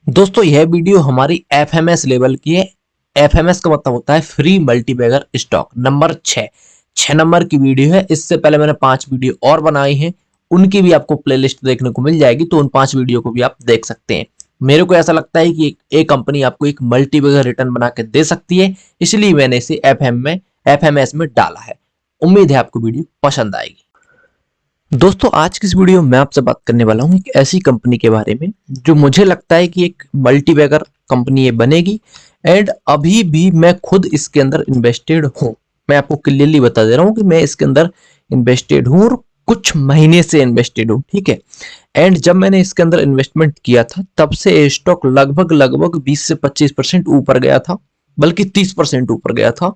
दोस्तों यह वीडियो हमारी एफएमएस लेवल की है। एफएमएस का मतलब होता है free multibagger stock number 6 number की वीडियो है। इससे पहले मैंने 5 वीडियो और बनाई हैं, उनकी भी आपको प्लेलिस्ट देखने को मिल जाएगी, तो उन 5 वीडियो को भी आप देख सकते हैं। मेरे को ऐसा लगता है कि एक कंपनी आपको एक मल्टीबैगर रिटर्न बना के दे सकती है, इसलिए मैंने इसे एफएमएस में डाला है। उम्मीद है आपको वीडियो पसंद आएगी। दोस्तों आज की इस वीडियो में मैं आपसे बात करने वाला हूं एक ऐसी कंपनी के बारे में जो मुझे लगता है कि एक मल्टीबैगर कंपनी ये बनेगी। एंड अभी भी मैं खुद इसके अंदर इन्वेस्टेड हूं। मैं आपको क्लियरली बता दे रहा हूं कि मैं इसके अंदर इन्वेस्टेड हूं और कुछ महीने से इन्वेस्टेड हूं, ठीक है। एंड जब मैंने इसके अंदर इन्वेस्टमेंट किया था तब से स्टॉक लगभग लगभग 20 से 25% ऊपर गया था, बल्कि 30% ऊपर गया था।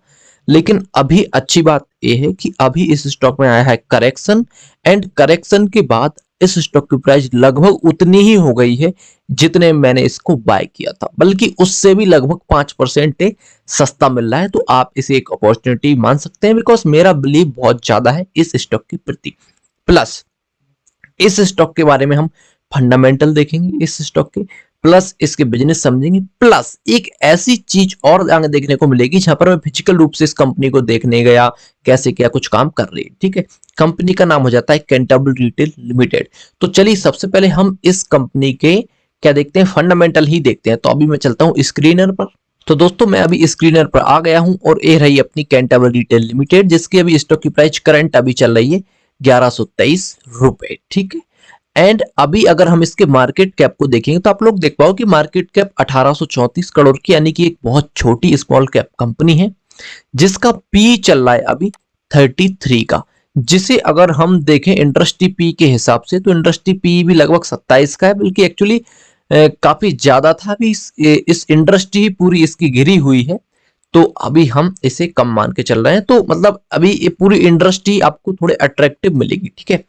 लेकिन अभी अच्छी बात यह है कि अभी इस स्टॉक में आया है करेक्शन, एंड करेक्शन के बाद इस स्टॉक की प्राइस लगभग उतनी ही हो गई है जितने मैंने इसको बाय किया था, बल्कि उससे भी लगभग 5% सस्ता मिल रहा है। तो आप इसे एक अपॉर्चुनिटी मान सकते हैं, बिकॉज मेरा बिलीव बहुत ज्यादा है इस स्टॉक के प्रति। प्लस इस स्टॉक के बारे में हम फंडामेंटल देखेंगे इस स्टॉक के, प्लस इसके बिजनेस समझेंगे, प्लस एक ऐसी चीज और आगे देखने को मिलेगी जहां पर मैं फिजिकल रूप से इस कंपनी को देखने गया, कैसे क्या कुछ काम कर रही है, ठीक है। कंपनी का नाम हो जाता है कैंटरबरी रिटेल लिमिटेड। तो चलिए सबसे पहले हम इस कंपनी के क्या देखते हैं, फंडामेंटल ही देखते हैं। तो अभी मैं चलता हूं स्क्रीनर पर। तो दोस्तों मैं अभी स्क्रीनर पर आ गया हूं और ये रही अपनी कैंटरबरी रिटेल लिमिटेड, जिसकी अभी स्टॉक की प्राइस करंट अभी चल रही है 1123 रुपए, ठीक है। एंड अभी अगर हम इसके मार्केट कैप को देखेंगे तो आप लोग देख पाओ कि मार्केट कैप 1834 करोड़ की, यानी कि एक बहुत छोटी स्मॉल कैप कंपनी है, जिसका पी चल रहा है अभी 33 का। जिसे अगर हम देखें इंडस्ट्री पी के हिसाब से तो इंडस्ट्री पी भी लगभग 27 का है, बल्कि एक्चुअली काफी ज्यादा था। अभी इस इंडस्ट्री पूरी इसकी गिरी हुई है, तो अभी हम इसे कम मान के चल रहे हैं। तो मतलब अभी ये पूरी इंडस्ट्री आपको थोड़े अट्रैक्टिव मिलेगी, ठीक है।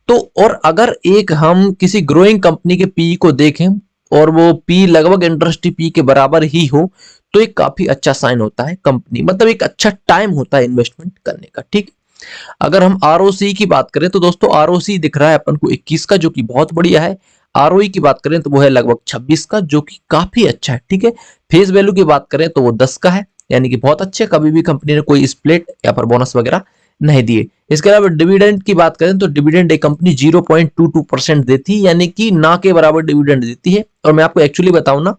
तो और अगर एक हम किसी ग्रोइंग कंपनी के पी को देखें और वो पी लगभग इंडस्ट्री पी के बराबर ही हो, तो एक काफी अच्छा साइन होता है कंपनी, मतलब एक अच्छा टाइम होता है इन्वेस्टमेंट करने का, ठीक। अगर हम आरओसी की बात करें तो दोस्तों आरओसी दिख रहा है अपन को 21 का, जो कि बहुत बढ़िया है। आरओई की बात करें तो वो है लगभग 26 का, जो कि काफी अच्छा है, ठीक है। फेस वैल्यू की बात करें तो वो 10 का है, यानी कि बहुत अच्छे। कभी भी कंपनी ने कोई स्प्लिट या फिर बोनस वगैरह नहीं दिए। इसके अलावा डिविडेंड की बात करें तो डिविडेंड एक कंपनी 0.22% देती है, यानी कि ना के बराबर डिविडेंड देती है। और मैं आपको एक्चुअली बताऊं ना,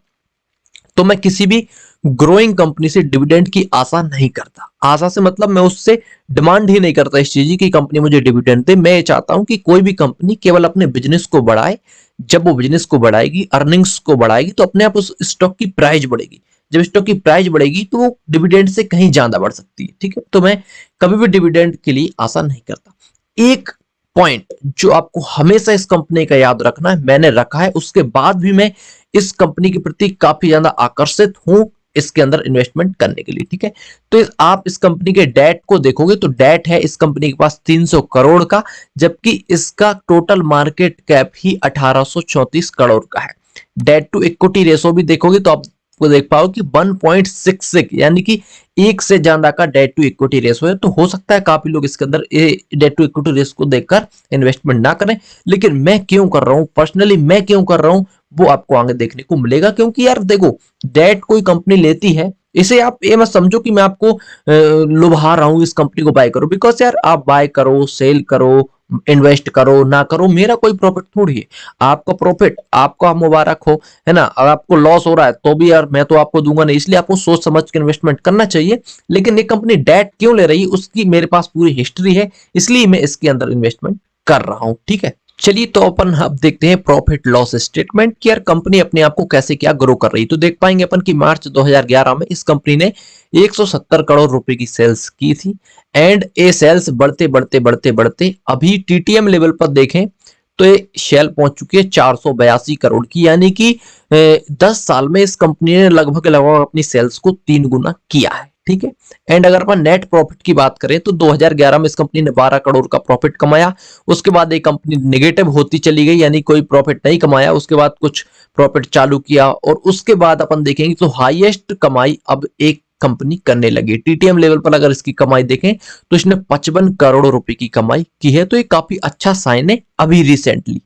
तो मैं किसी भी ग्रोइंग कंपनी से डिविडेंड की आशा नहीं करता। आशा से मतलब मैं उससे डिमांड ही नहीं करता इस चीज की कंपनी मुझे डिविडेंड दे। मैं ये चाहता हूं कि कोई भी कंपनी केवल अपने बिजनेस को बढ़ाए। जब वो बिजनेस को बढ़ाएगी, अर्निंग्स को बढ़ाएगी, तो अपने आप उस स्टॉक की प्राइस बढ़ेगी। जब स्टॉक की प्राइस बढ़ेगी तो वो डिविडेंड से कहीं ज्यादा बढ़ सकती है, ठीक है। तो मैं कभी भी डिविडेंड के लिए आशा नहीं करता। एक पॉइंट जो आपको हमेशा इस कंपनी का याद रखना है, मैंने रखा है, उसके बाद भी मैं इस कंपनी के प्रति काफी ज्यादा आकर्षित हूं इसके अंदर इन्वेस्टमेंट करने के लिए, ठीक है। तो आप इस कंपनी के डेट को देखोगे तो डेट है इस कंपनी के पास 300 करोड़ का, जबकि इसका टोटल मार्केट कैप ही 1834 करोड़ का है। डेट टू इक्विटी रेशो भी देखोगे तो आप को देख पाओ कि 1.66, यानी कि एक से ज्यादा का डेट टू इक्विटी रेशो है। तो हो सकता है काफी लोग इसके अंदर डेट टू इक्विटी रेशो को देखकर इन्वेस्टमेंट ना करें, लेकिन मैं क्यों कर रहा हूं, पर्सनली मैं क्यों कर रहा हूं, वो आपको आगे देखने को मिलेगा। क्योंकि यार देखो, डेट कोई कंपनी लेती है, इसे आप ये मत समझो कि मैं आपको लुभा रहा हूं इस कंपनी को बाय करो। बिकॉज यार आप बाय करो, सेल करो, इन्वेस्ट करो ना करो, मेरा कोई प्रॉफिट थोड़ी है। आपका प्रॉफिट आपका मुबारक हो, है ना। अगर आपको लॉस हो रहा है तो भी यार मैं तो आपको दूंगा नहीं, इसलिए आपको सोच समझ के इन्वेस्टमेंट करना चाहिए। लेकिन ये कंपनी डेट क्यों ले रही है उसकी मेरे पास पूरी हिस्ट्री है, इसलिए मैं इसके अंदर इन्वेस्टमेंट कर रहा हूं, ठीक है। चलिए तो अपन अब देखते हैं प्रॉफिट लॉस स्टेटमेंट कि यार कंपनी अपने आप को कैसे क्या ग्रो कर रही है। तो देख पाएंगे अपन कि मार्च 2011 में इस कंपनी ने 170 करोड़ रुपए की सेल्स की थी। एंड ये सेल्स बढ़ते बढ़ते बढ़ते बढ़ते अभी टीटीएम लेवल पर देखें तो ये शेल पहुंच चुकी है 482 करोड़ की, यानी कि 10 साल में इस कंपनी ने लगभग लगभग अपनी सेल्स को 3 गुना किया है, ठीक है। एंड अगर अपन नेट प्रॉफिट की बात करें तो 2011 में इस कंपनी ने 12 करोड़ का प्रॉफिट कमाया। उसके बाद एक कंपनी नेगेटिव होती चली गई, यानी कोई प्रॉफिट नहीं कमाया। उसके बाद कुछ प्रॉफिट चालू किया और उसके बाद अपन देखेंगे तो हाईएस्ट कमाई अब एक कंपनी करने लगी। टीटीएम लेवल पर अगर इसकी कमाई देखें तो इसने 55 करोड़ रुपए की कमाई की है। तो ये काफी अच्छा साइन है अभी रिसेंटली।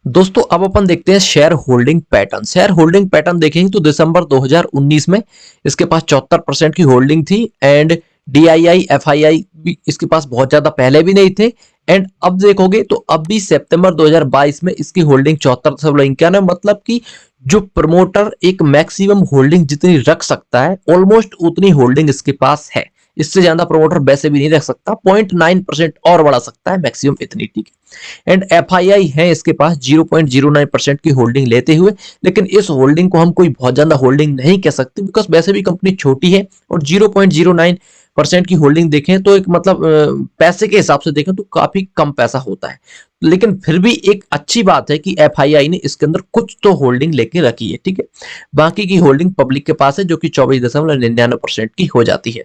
दोस्तों अब अपन देखते हैं share holding pattern. Share holding pattern देखेंगे तो दिसंबर 2019 में इसके पास 74% की होल्डिंग थी एंड डीआईआई एफआईआई भी इसके पास बहुत ज्यादा पहले भी नहीं थे। एंड अब देखोगे तो अब भी सितंबर 2022 में इसकी होल्डिंग 74.51 है। मतलब कि जो प्रमोटर एक मैक्सिमम होल्डिंग जितनी रख सकता है ऑलमोस्ट उतनी होल्डिंग इसके पास है। इससे ज्यादा प्रमोटर वैसे भी नहीं रख सकता, 0.9% और बढ़ा सकता है मैक्सिमम इतनी, ठीक है। एंड एफआईआई है इसके पास 0.09% की होल्डिंग लेते हुए, लेकिन इस होल्डिंग को हम कोई बहुत ज्यादा होल्डिंग नहीं कह सकते बिकॉज वैसे भी कंपनी छोटी है और 0.09% की होल्डिंग देखें तो एक मतलब पैसे के हिसाब से देखें तो काफी कम पैसा होता है। लेकिन फिर भी एक अच्छी बात है कि एफआईआई ने इसके अंदर कुछ तो होल्डिंग लेके रखी है, ठीक है। बाकी की होल्डिंग पब्लिक के पास है जो कि 24.99% की हो जाती है।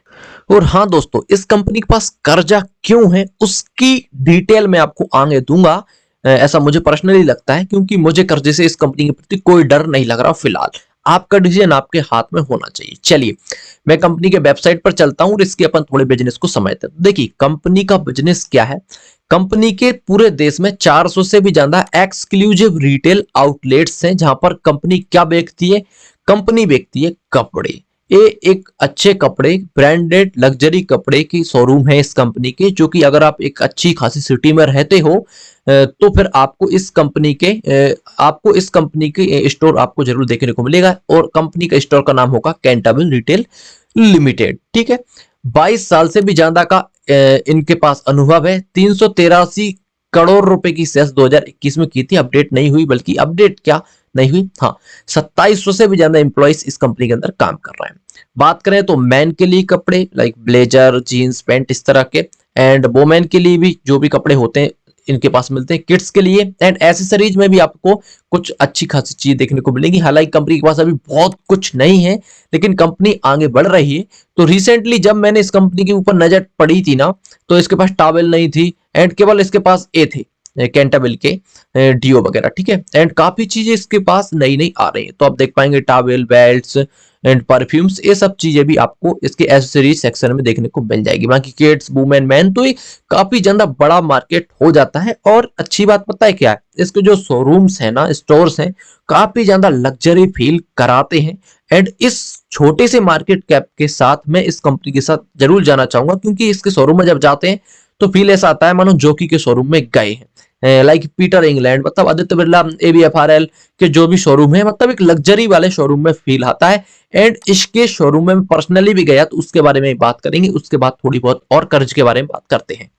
और हाँ दोस्तों, इस कंपनी के पास कर्जा क्यों है उसकी डिटेल मैं आपको आगे दूंगा। ऐसा मुझे पर्सनली लगता है क्योंकि मुझे कर्जे से इस कंपनी के प्रति कोई डर नहीं लग रहा फिलहाल। आपका डिसीजन आपके हाथ में होना चाहिए। चलिए मैं कंपनी के वेबसाइट पर चलता हूं और इसके अपन थोड़े बिजनेस को समझते हैं। देखिए कंपनी का बिजनेस क्या है। कंपनी के पूरे देश में 400 से भी ज्यादा एक्सक्लूसिव रिटेल आउटलेट्स हैं जहां पर कंपनी क्या बेचती है, कंपनी बेचती है कपड़े। ये एक अच्छे कपड़े ब्रांडेड लग्जरी कपड़े की शोरूम है इस कंपनी के, जो कि अगर आप एक अच्छी खासी सिटी में रहते हो तो फिर आपको इस कंपनी के स्टोर आपको जरूर देखने को मिलेगा और कंपनी का स्टोर का नाम होगा कैंटाबिल रिटेल लिमिटेड, ठीक है। 22 साल से भी ज्यादा का इनके पास अनुभव है। 383 करोड़ रुपए की सेल्स 2021 में की थी, अपडेट नहीं हुई, बल्कि अपडेट क्या नहीं हुई, हाँ 2700 से भी ज्यादा एम्प्लॉइज इस कंपनी के अंदर काम कर रहे हैं। बात करें तो मैन के लिए कपड़े लाइक ब्लेजर जीन्स पैंट इस तरह के, एंड वोमेन के लिए भी जो भी कपड़े होते हैं इनके पास मिलते हैं। किड्स के लिए एंड एसेसरीज में भी आपको कुछ अच्छी खासी चीज देखने को मिलेगी। हालांकि कंपनी के पास अभी बहुत कुछ नहीं है लेकिन कंपनी आगे बढ़ रही है। तो रिसेंटली जब मैंने इस कंपनी के ऊपर नजर पड़ी थी ना, तो इसके पास टॉवेल नहीं थी एंड केवल इसके पास ए थे कैंटाबिल के डीओ वगैरह, ठीक है। एंड काफी चीजें इसके पास नई नई आ रही है, तो आप देख पाएंगे टॉवेल बेल्ट्स एंड परफ्यूम्स, ये सब चीजें भी आपको इसके एसेसरीज सेक्शन में देखने को मिल जाएगी। बाकी किड्स वुमेन मैन तो ये काफी ज्यादा बड़ा मार्केट हो जाता है। और अच्छी बात पता है क्या है, इसके जो शोरूम्स है ना, स्टोर्स हैं, काफी ज्यादा लग्जरी फील कराते हैं। एंड इस छोटे से मार्केट कैप के साथ मैं इस कंपनी के साथ जरूर जाना चाहूंगा क्योंकि इसके शोरूम में जब जाते हैं तो फील ऐसा आता है मानो जॉकी के शोरूम में गए हैं। लाइक पीटर इंग्लैंड मतलब आदित्य बिरला एबीएफआरएल के जो भी शोरूम है, मतलब एक लग्जरी वाले शोरूम में फील आता है। एंड इसके शोरूम में पर्सनली भी गया तो उसके बारे में बात करेंगे, उसके बाद थोड़ी बहुत और कर्ज के बारे में बात करते हैं।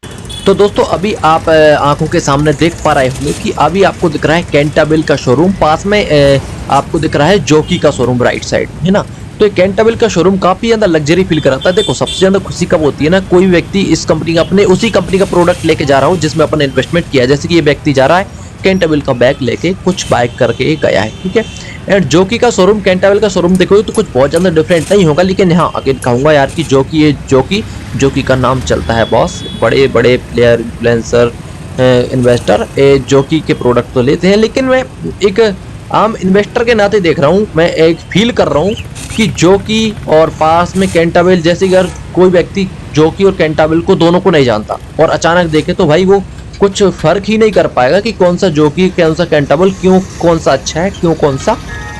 तो दोस्तों अभी आप आंखों के सामने देख पा रहे होंगे कि अभी आपको दिख रहा है कैंटाबिल का शोरूम, पास में आपको दिख रहा है जॉकी का शोरूम राइट साइड, है ना। तो ये कैंटाबिल का शोरूम काफी ज्यादा लग्जरी फील कराता है। देखो सबसे ज्यादा खुशी कब होती है ना, कोई व्यक्ति इस कंपनी का अपने उसी कंपनी का प्रोडक्ट लेके जा रहा हो जिसमें अपन इन्वेस्टमेंट किया है। जैसे कि ये व्यक्ति जा रहा है कैंटाबिल का बैग लेके कुछ बाइक करके गया है, ठीक है। एंड जॉकी का शोरूम कैंटाबिल का शोरूम देखो तो कुछ बहुत ज्यादा डिफरेंट नहीं होगा, लेकिन हाँ अगेन कहूंगा यार कि जॉकी का नाम चलता है बॉस, बड़े बड़े प्लेयर इन्फ्लुएंसर इन्वेस्टर जॉकी के प्रोडक्ट तो लेते हैं। लेकिन मैं एक आम इन्वेस्टर के नाते देख रहा हूँ, मैं एक फील कर रहा हूँ कि जॉकी और पास में कैंटाबिल, जैसे अगर कोई व्यक्ति जॉकी और कैंटाबिल को दोनों को नहीं जानता और अचानक देखे तो भाई वो कुछ फर्क ही नहीं कर पाएगा कि कौन सा जॉकी कौन सा कैंटाबिल, क्यों कौन सा अच्छा है क्यों कौन सा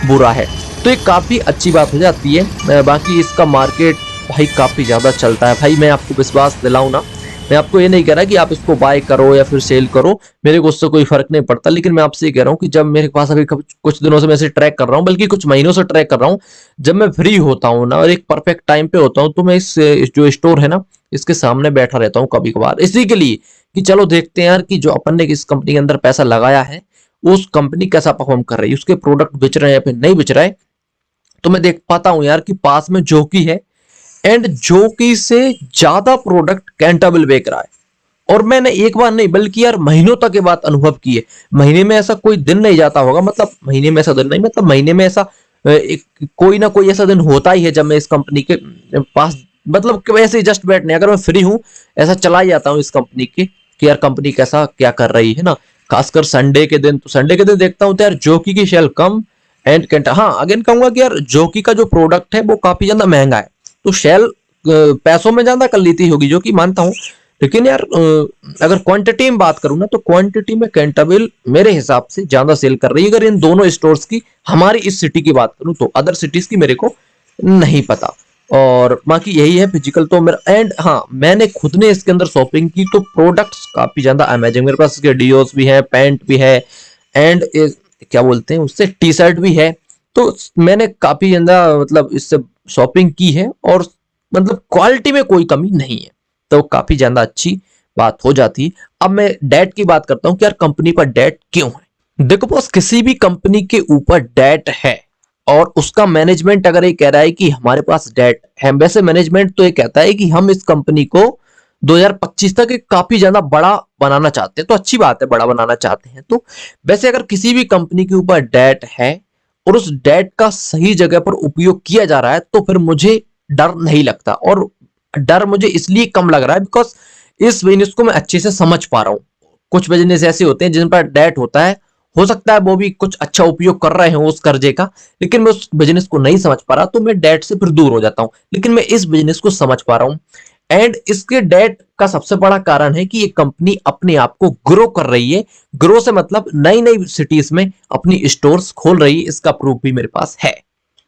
बुरा है। तो ये काफ़ी अच्छी बात हो जाती है। बाकी इसका मार्केट भाई काफ़ी ज़्यादा चलता है भाई, मैं आपको विश्वास दिलाऊँ ना, मैं आपको ये नहीं कह रहा कि आप इसको बाय करो या फिर सेल करो, मेरे को उससे कोई फर्क नहीं पड़ता। लेकिन मैं आपसे ये कह रहा हूँ कि जब मेरे पास अभी कुछ दिनों से मैं इसे ट्रैक कर रहा हूँ, बल्कि कुछ महीनों से ट्रैक कर रहा हूँ, जब मैं फ्री होता हूँ ना और एक परफेक्ट टाइम पे होता हूँ तो मैं इस जो स्टोर है ना इसके सामने बैठा रहता हूँ कभी कभार, इसी के लिए कि चलो देखते हैं यार कि जो अपन ने इस कंपनी के अंदर पैसा लगाया है उस कंपनी कैसा परफॉर्म कर रही है, उसके प्रोडक्ट बेच रहे हैं या फिर नहीं बेच रहा है। तो मैं देख पाता हूँ यार कि पास में जॉकी है एंड जॉकी से ज्यादा प्रोडक्ट कैंटाबिल बेच रहा है। और मैंने एक बार नहीं बल्कि यार महीनों तक के बाद अनुभव किए। महीने में ऐसा कोई दिन नहीं जाता होगा, मतलब महीने में ऐसा दिन नहीं, मतलब महीने में ऐसा कोई ना कोई ऐसा दिन होता ही है जब मैं इस कंपनी के पास मतलब कि वैसे जस्ट बैठने, अगर मैं फ्री हूँ ऐसा चला ही जाता हूँ इस कंपनी के कि यार कंपनी कैसा क्या कर रही है ना। खासकर संडे के दिन, तो संडे के दिन देखता हूँ तो यार जॉकी की शेल कम एंड कैंटा, हाँ अगेन कहूंगा कि यार जॉकी का जो प्रोडक्ट है वो काफी ज्यादा महंगा है तो शेल पैसों में ज्यादा कर लेती होगी जो कि मानता हूँ। लेकिन यार अगर क्वांटिटी में बात करूं ना तो क्वांटिटी में कैंटाबिल मेरे हिसाब से ज्यादा सेल कर रही है। अगर इन दोनों स्टोर्स की, हमारी इस सिटी की बात करूं तो अदर सिटीज की मेरे को नहीं पता। और बाकी यही है फिजिकल तो मेरा। एंड हाँ, मैंने खुद ने इसके अंदर शॉपिंग की तो प्रोडक्ट्स काफी ज्यादा अमेजिंग, मेरे पास इसके डिओस भी है, पैंट भी है, एंड क्या बोलते हैं उससे, टी शर्ट भी है। तो मैंने काफी ज्यादा मतलब इससे शॉपिंग की है, और मतलब क्वालिटी में कोई कमी नहीं है, तो काफी ज्यादा अच्छी बात हो जाती है। अब मैं डेट की बात करता हूँ कि यार कंपनी पर डेट क्यों है। देखो बॉस, किसी भी कंपनी के ऊपर डेट है और उसका मैनेजमेंट अगर ये कह रहा है कि हमारे पास डेट है, वैसे मैनेजमेंट तो ये कहता है कि हम इस कंपनी को 2025 तक एक काफी ज्यादा बड़ा बनाना चाहते हैं, तो अच्छी बात है, बड़ा बनाना चाहते हैं। तो वैसे अगर किसी भी कंपनी के ऊपर डेट है और उस डेट का सही जगह पर उपयोग किया जा रहा है, तो फिर मुझे डर नहीं लगता। और डर मुझे इसलिए कम लग रहा है बिकॉज इस बिजनेस को मैं अच्छे से समझ पा रहा हूँ। कुछ बिजनेस ऐसे होते हैं जिन पर डेट होता है, हो सकता है वो भी कुछ अच्छा उपयोग कर रहे हो उस कर्जे का, लेकिन मैं उस बिजनेस को नहीं समझ पा रहा, तो मैं डेट से फिर दूर हो जाता हूँ। लेकिन मैं इस बिजनेस को समझ पा रहा हूँ। एंड इसके डेट का सबसे बड़ा कारण है कि ये कंपनी अपने आप को ग्रो कर रही है। ग्रो से मतलब नई नई सिटीज में अपनी स्टोर्स खोल रही है, इसका प्रूफ भी मेरे पास है।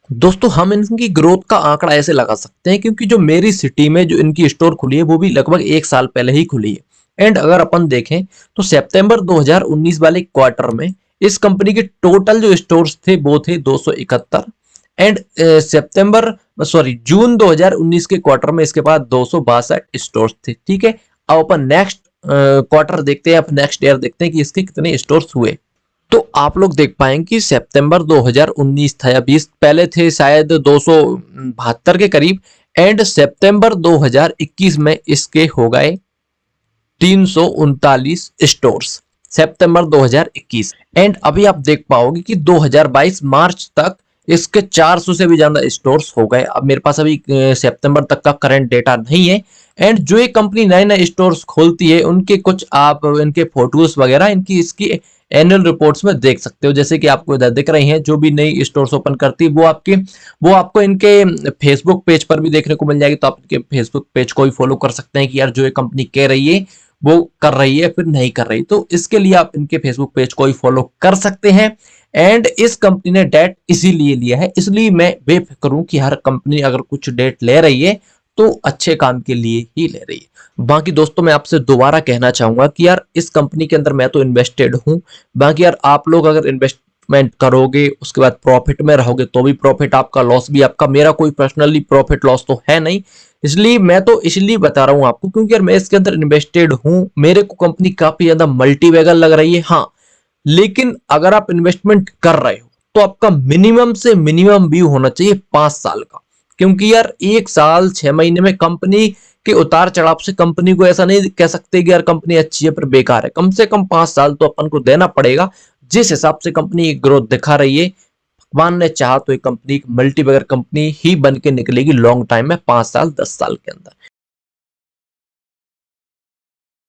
दोस्तों, हम इनकी ग्रोथ का आंकड़ा ऐसे लगा सकते हैं क्योंकि जो मेरी सिटी में जो इनकी स्टोर खुली है वो भी लगभग 1 साल पहले ही खुली है। एंड अगर अपन देखें तो सितंबर 2019 वाले क्वार्टर में इस कंपनी के टोटल जो स्टोर्स थे वो थे 271। एंड सितंबर सॉरी जून 2019 के क्वार्टर में इसके पास 262 स्टोर्स थे। ठीक है, अब अपन नेक्स्ट क्वार्टर देखते हैं, अब नेक्स्ट ईयर देखते हैं कि इसके कितने स्टोर्स हुए। तो आप लोग देख पाएंगे कि सितंबर 2019 था या 20 पहले थे शायद 272 के करीब। एंड सितंबर 2021 में इसके हो गए 339 स्टोर्स, सितंबर 2021। एंड अभी आप देख पाओगे कि 2022 मार्च तक इसके 400 से भी ज्यादा स्टोर्स हो गए। अब मेरे पास अभी सितंबर तक का करंट डेटा नहीं है। एंड जो ये कंपनी नए नए स्टोर्स खोलती है उनके कुछ आप इनके फोटोज वगैरह इनकी इसकी एनुअल रिपोर्ट्स में देख सकते हो, जैसे कि आपको इधर दिख रही हैं। जो भी नई स्टोर्स ओपन करती है वो आपको इनके फेसबुक पेज पर भी देखने को मिल जाएगी। तो आप इनके फेसबुक पेज को भी फॉलो कर सकते हैं कि यार जो ये कंपनी कह रही है वो कर रही है फिर नहीं कर रही, तो इसके लिए आप इनके फेसबुक पेज को ही फॉलो कर सकते हैं। एंड इस कंपनी ने डेट इसीलिए लिया है, इसलिए मैं बेफिक्र हूं कि हर कंपनी अगर कुछ डेट ले रही है तो अच्छे काम के लिए ही ले रही है। बाकी दोस्तों, मैं आपसे दोबारा कहना चाहूंगा कि यार इस कंपनी के अंदर मैं तो इन्वेस्टेड हूं। बाकी यार आप लोग अगर इन्वेस्टमेंट करोगे उसके बाद प्रॉफिट में रहोगे तो भी प्रॉफिट आपका, लॉस भी आपका। मेरा कोई पर्सनली प्रॉफिट लॉस तो है नहीं, इसलिए मैं तो इसलिए बता रहा हूं आपको क्योंकि यार मैं इसके अंदर इन्वेस्टेड हूं। मेरे को कंपनी काफी ज्यादा मल्टी बैगर लग रही है। हाँ, लेकिन अगर आप इन्वेस्टमेंट कर रहे हो तो आपका मिनिमम से मिनिमम व्यू होना चाहिए 5 साल का, क्योंकि यार 1 साल 6 महीने में कंपनी के उतार चढ़ाव से कंपनी को ऐसा नहीं कह सकते कि यार कंपनी अच्छी है पर बेकार है। कम से कम 5 साल तो अपन को देना पड़ेगा। जिस हिसाब से कंपनी ग्रोथ दिखा रही है, भगवान ने चाहा तो एक कंपनी मल्टीबैगर कंपनी ही बन के निकलेगी लॉन्ग टाइम में, 5 साल 10 साल के अंदर।